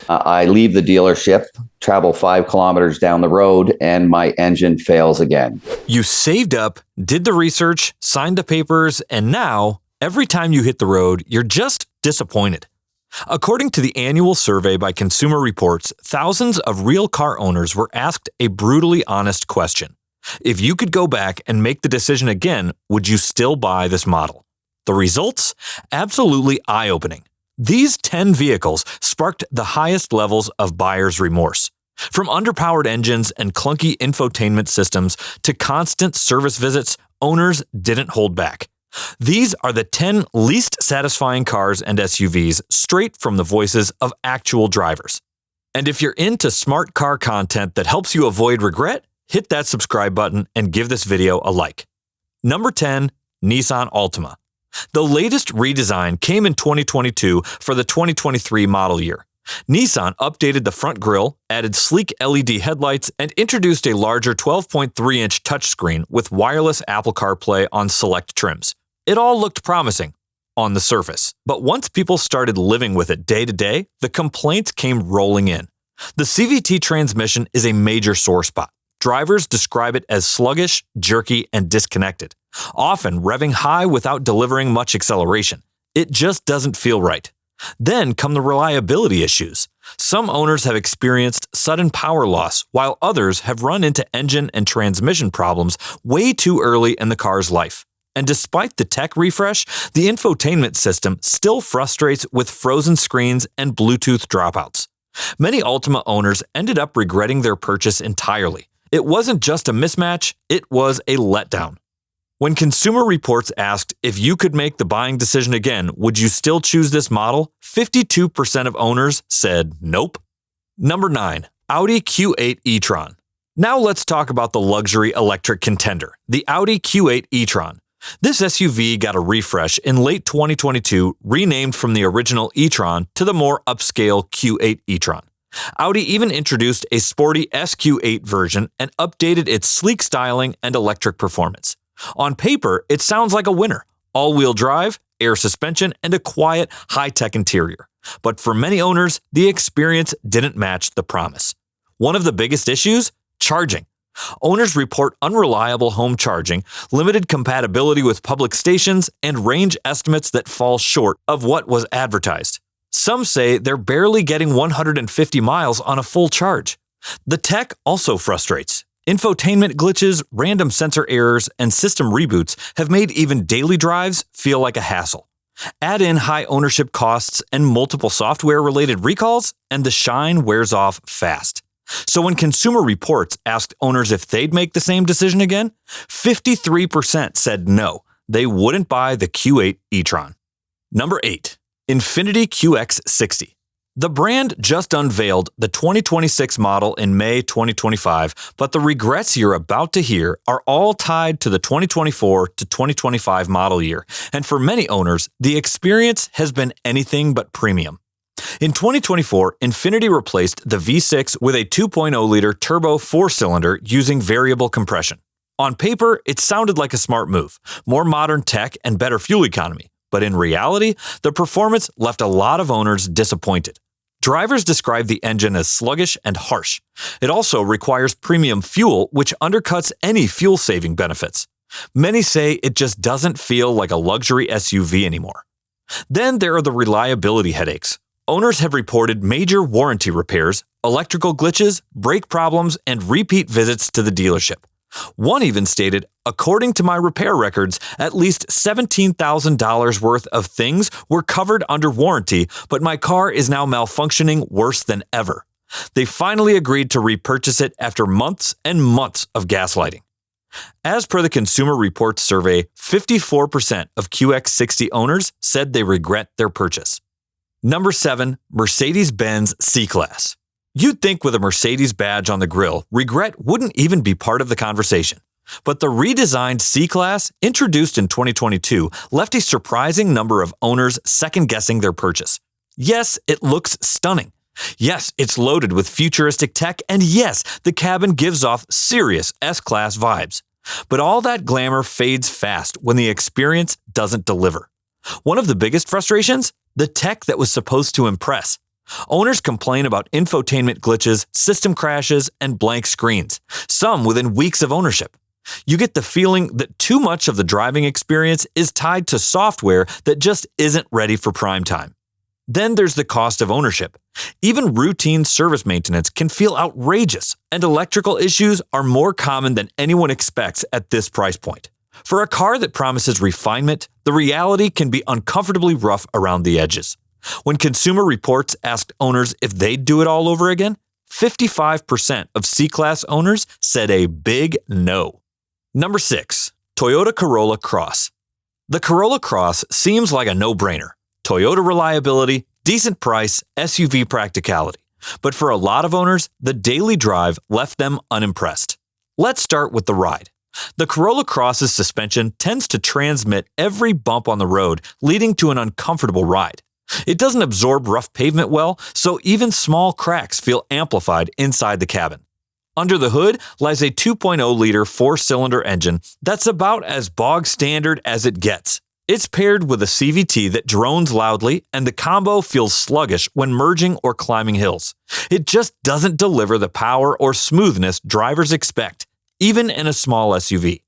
I leave the dealership, travel 5 kilometers down the road, and my engine fails again. You saved up, did the research, signed the papers, and now, every time you hit the road, you're just disappointed. According to the annual survey by Consumer Reports, thousands of real car owners were asked a brutally honest question. If you could go back and make the decision again, would you still buy this model? The results? Absolutely eye-opening. These 10 vehicles sparked the highest levels of buyer's remorse. From underpowered engines and clunky infotainment systems to constant service visits, owners didn't hold back. These are the 10 least satisfying cars and SUVs straight from the voices of actual drivers. And if you're into smart car content that helps you avoid regret, hit that subscribe button and give this video a like. Number 10, Nissan Altima. The latest redesign came in 2022 for the 2023 model year. Nissan updated the front grille, added sleek LED headlights, and introduced a larger 12.3-inch touchscreen with wireless Apple CarPlay on select trims. It all looked promising on the surface, but once people started living with it day to day, the complaints came rolling in. The CVT transmission is a major sore spot. Drivers describe it as sluggish, jerky, and disconnected, often revving high without delivering much acceleration. It just doesn't feel right. Then come the reliability issues. Some owners have experienced sudden power loss, while others have run into engine and transmission problems way too early in the car's life. And despite the tech refresh, the infotainment system still frustrates with frozen screens and Bluetooth dropouts. Many Altima owners ended up regretting their purchase entirely. It wasn't just a mismatch, it was a letdown. When Consumer Reports asked if you could make the buying decision again, would you still choose this model? 52% of owners said nope. Number 9, Audi Q8 e-tron. Now let's talk about the luxury electric contender, the Audi Q8 e-tron. This SUV got a refresh in late 2022, renamed from the original e-tron to the more upscale Q8 e-tron. Audi even introduced a sporty SQ8 version and updated its sleek styling and electric performance. On paper, it sounds like a winner. All-wheel drive, air suspension, and a quiet, high-tech interior. But for many owners, the experience didn't match the promise. One of the biggest issues? Charging. Owners report unreliable home charging, limited compatibility with public stations, and range estimates that fall short of what was advertised. Some say they're barely getting 150 miles on a full charge. The tech also frustrates. Infotainment glitches, random sensor errors, and system reboots have made even daily drives feel like a hassle. Add in high ownership costs and multiple software-related recalls, and the shine wears off fast. So when Consumer Reports asked owners if they'd make the same decision again, 53% said no, they wouldn't buy the Q8 e-tron. Number 8, Infiniti QX60. The brand just unveiled the 2026 model in May 2025, but the regrets you're about to hear are all tied to the 2024 to 2025 model year, and for many owners, the experience has been anything but premium. In 2024, Infiniti replaced the V6 with a 2.0-liter turbo 4-cylinder using variable compression. On paper, it sounded like a smart move, more modern tech and better fuel economy. But in reality, the performance left a lot of owners disappointed. Drivers describe the engine as sluggish and harsh. It also requires premium fuel, which undercuts any fuel-saving benefits. Many say it just doesn't feel like a luxury SUV anymore. Then there are the reliability headaches. Owners have reported major warranty repairs, electrical glitches, brake problems, and repeat visits to the dealership. One even stated, according to my repair records, at least $17,000 worth of things were covered under warranty, but my car is now malfunctioning worse than ever. They finally agreed to repurchase it after months and months of gaslighting. As per the Consumer Reports survey, 54% of QX60 owners said they regret their purchase. Number 7, Mercedes-Benz C-Class. You'd think with a Mercedes badge on the grille, regret wouldn't even be part of the conversation. But the redesigned C-Class, introduced in 2022, left a surprising number of owners second-guessing their purchase. Yes, it looks stunning. Yes, it's loaded with futuristic tech, and yes, the cabin gives off serious S-Class vibes. But all that glamour fades fast when the experience doesn't deliver. One of the biggest frustrations? The tech that was supposed to impress. Owners complain about infotainment glitches, system crashes, and blank screens, some within weeks of ownership. You get the feeling that too much of the driving experience is tied to software that just isn't ready for prime time. Then there's the cost of ownership. Even routine service maintenance can feel outrageous, and electrical issues are more common than anyone expects at this price point. For a car that promises refinement, the reality can be uncomfortably rough around the edges. When Consumer Reports asked owners if they'd do it all over again, 55% of C-Class owners said a big no. Number 6. Toyota Corolla Cross. The Corolla Cross seems like a no-brainer. Toyota reliability, decent price, SUV practicality. But for a lot of owners, the daily drive left them unimpressed. Let's start with the ride. The Corolla Cross's suspension tends to transmit every bump on the road, leading to an uncomfortable ride. It doesn't absorb rough pavement well, so even small cracks feel amplified inside the cabin. Under the hood lies a 2.0-liter four-cylinder engine that's about as bog standard as it gets. It's paired with a CVT that drones loudly, and the combo feels sluggish when merging or climbing hills. It just doesn't deliver the power or smoothness drivers expect, even in a small SUV.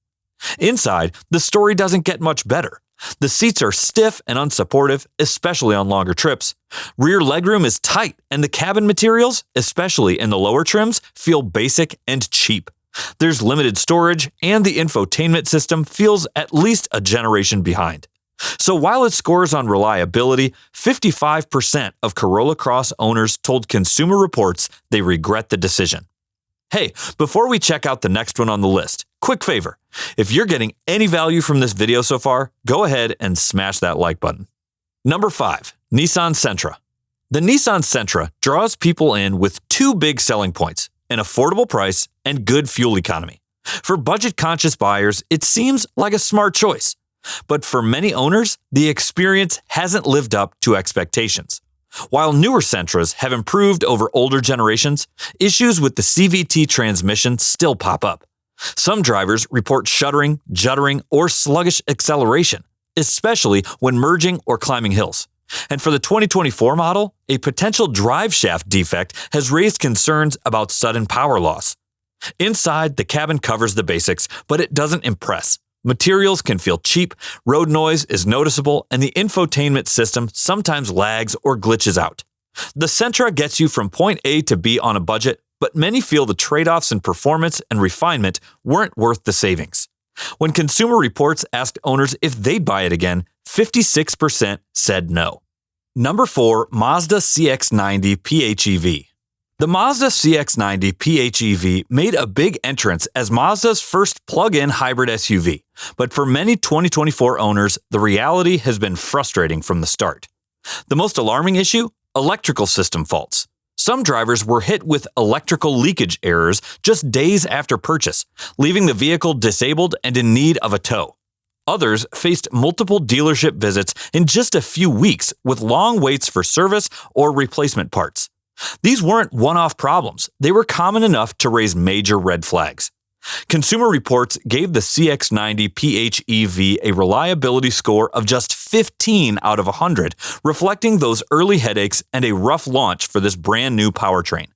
Inside, the story doesn't get much better. The seats are stiff and unsupportive, especially on longer trips. Rear legroom is tight, and the cabin materials, especially in the lower trims, feel basic and cheap. There's limited storage, and the infotainment system feels at least a generation behind. So while it scores on reliability, 55% of Corolla Cross owners told Consumer Reports they regret the decision. Hey, before we check out the next one on the list, quick favor. If you're getting any value from this video so far, go ahead and smash that like button. Number 5. Nissan Sentra. The Nissan Sentra draws people in with two big selling points: an affordable price and good fuel economy. For budget-conscious buyers, it seems like a smart choice. But for many owners, the experience hasn't lived up to expectations. While newer Sentras have improved over older generations, issues with the CVT transmission still pop up. Some drivers report shuddering, juddering, or sluggish acceleration, especially when merging or climbing hills. And for the 2024 model, a potential drive shaft defect has raised concerns about sudden power loss. Inside, the cabin covers the basics, but it doesn't impress. Materials can feel cheap, road noise is noticeable, and the infotainment system sometimes lags or glitches out. The Sentra gets you from point A to B on a budget, but many feel the trade-offs in performance and refinement weren't worth the savings. When Consumer Reports asked owners if they'd buy it again, 56% said no. Number 4. Mazda CX-90 PHEV. The Mazda CX-90 PHEV made a big entrance as Mazda's first plug-in hybrid SUV, but for many 2024 owners, the reality has been frustrating from the start. The most alarming issue? Electrical system faults. Some drivers were hit with electrical leakage errors just days after purchase, leaving the vehicle disabled and in need of a tow. Others faced multiple dealership visits in just a few weeks with long waits for service or replacement parts. These weren't one-off problems. They were common enough to raise major red flags. Consumer Reports gave the CX-90 PHEV a reliability score of just 15 out of 100, reflecting those early headaches and a rough launch for this brand new powertrain.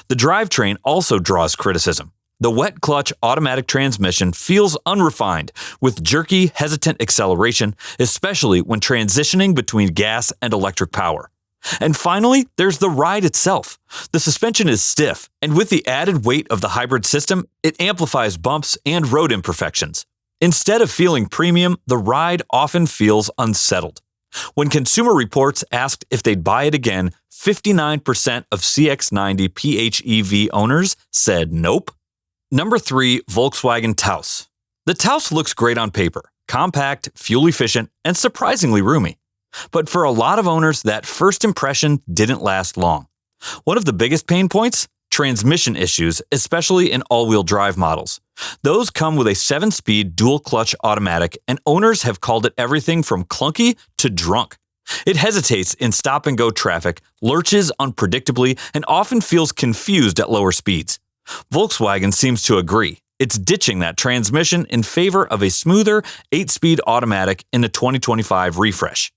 The drivetrain also draws criticism. The wet clutch automatic transmission feels unrefined, with jerky, hesitant acceleration, especially when transitioning between gas and electric power. And finally, there's the ride itself. The suspension is stiff, and with the added weight of the hybrid system, it amplifies bumps and road imperfections. Instead of feeling premium, the ride often feels unsettled. When Consumer Reports asked if they'd buy it again, 59% of CX-90 PHEV owners said nope. Number 3. Volkswagen Taos. The Taos looks great on paper, compact, fuel efficient, and surprisingly roomy. But for a lot of owners, that first impression didn't last long. One of the biggest pain points? Transmission issues, especially in all-wheel drive models. Those come with a 7-speed dual-clutch automatic, and owners have called it everything from clunky to drunk. It hesitates in stop-and-go traffic, lurches unpredictably, and often feels confused at lower speeds. Volkswagen seems to agree. It's ditching that transmission in favor of a smoother 8-speed automatic in the 2025 refresh.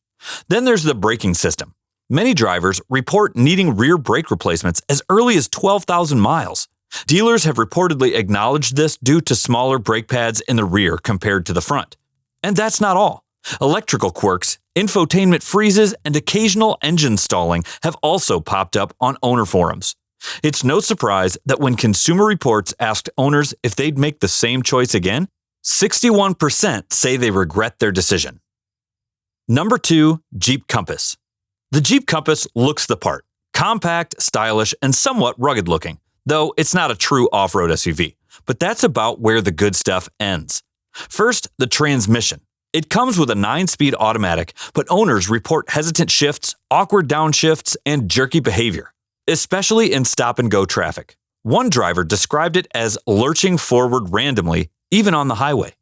Then there's the braking system. Many drivers report needing rear brake replacements as early as 12,000 miles. Dealers have reportedly acknowledged this due to smaller brake pads in the rear compared to the front. And that's not all. Electrical quirks, infotainment freezes, and occasional engine stalling have also popped up on owner forums. It's no surprise that when Consumer Reports asked owners if they'd make the same choice again, 61% say they regret their decision. Number 2, Jeep Compass. The Jeep Compass looks the part, compact, stylish, and somewhat rugged looking, though it's not a true off-road SUV. But that's about where the good stuff ends. First, the transmission. It comes with a 9-speed automatic, but owners report hesitant shifts, awkward downshifts, and jerky behavior, especially in stop-and-go traffic. One driver described it as lurching forward randomly, even on the highway.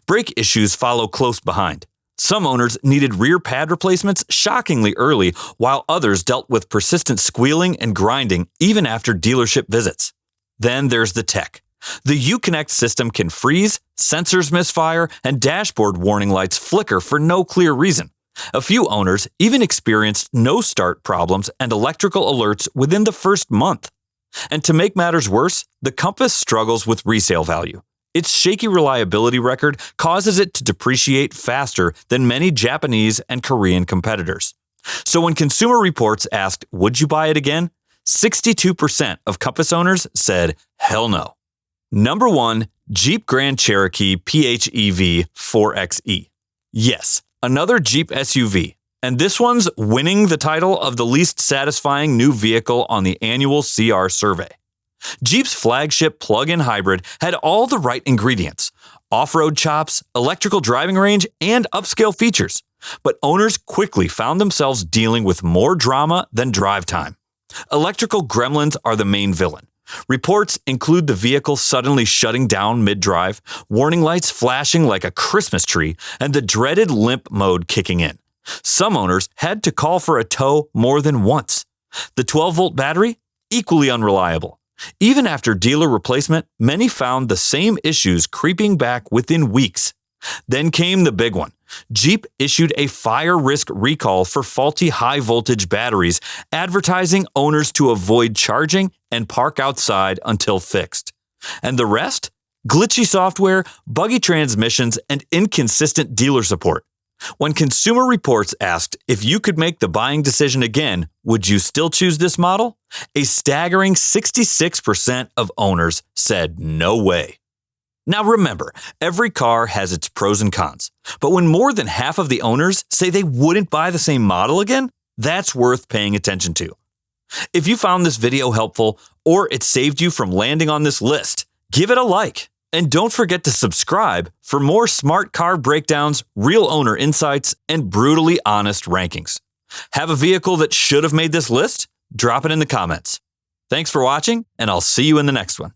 Brake issues follow close behind. Some owners needed rear pad replacements shockingly early, while others dealt with persistent squealing and grinding even after dealership visits. Then there's the tech. The Uconnect system can freeze, sensors misfire, and dashboard warning lights flicker for no clear reason. A few owners even experienced no-start problems and electrical alerts within the first month. And to make matters worse, the Compass struggles with resale value. Its shaky reliability record causes it to depreciate faster than many Japanese and Korean competitors. So when Consumer Reports asked, would you buy it again? 62% of Compass owners said, hell no. Number 1, Jeep Grand Cherokee PHEV 4xe. Yes, another Jeep SUV. And this one's winning the title of the least satisfying new vehicle on the annual CR survey. Jeep's flagship plug-in hybrid had all the right ingredients: off-road chops, electrical driving range, and upscale features. But owners quickly found themselves dealing with more drama than drive time. Electrical gremlins are the main villain. Reports include the vehicle suddenly shutting down mid-drive, warning lights flashing like a Christmas tree, and the dreaded limp mode kicking in. Some owners had to call for a tow more than once. The 12-volt battery? Equally unreliable. Even after dealer replacement, many found the same issues creeping back within weeks. Then came the big one. Jeep issued a fire risk recall for faulty high-voltage batteries, advertising owners to avoid charging and park outside until fixed. And the rest? Glitchy software, buggy transmissions, and inconsistent dealer support. When Consumer Reports asked if you could make the buying decision again, would you still choose this model? A staggering 66% of owners said no way. Now remember, every car has its pros and cons, but when more than half of the owners say they wouldn't buy the same model again, that's worth paying attention to. If you found this video helpful or it saved you from landing on this list, give it a like. And don't forget to subscribe for more smart car breakdowns, real owner insights, and brutally honest rankings. Have a vehicle that should have made this list? Drop it in the comments. Thanks for watching, and I'll see you in the next one.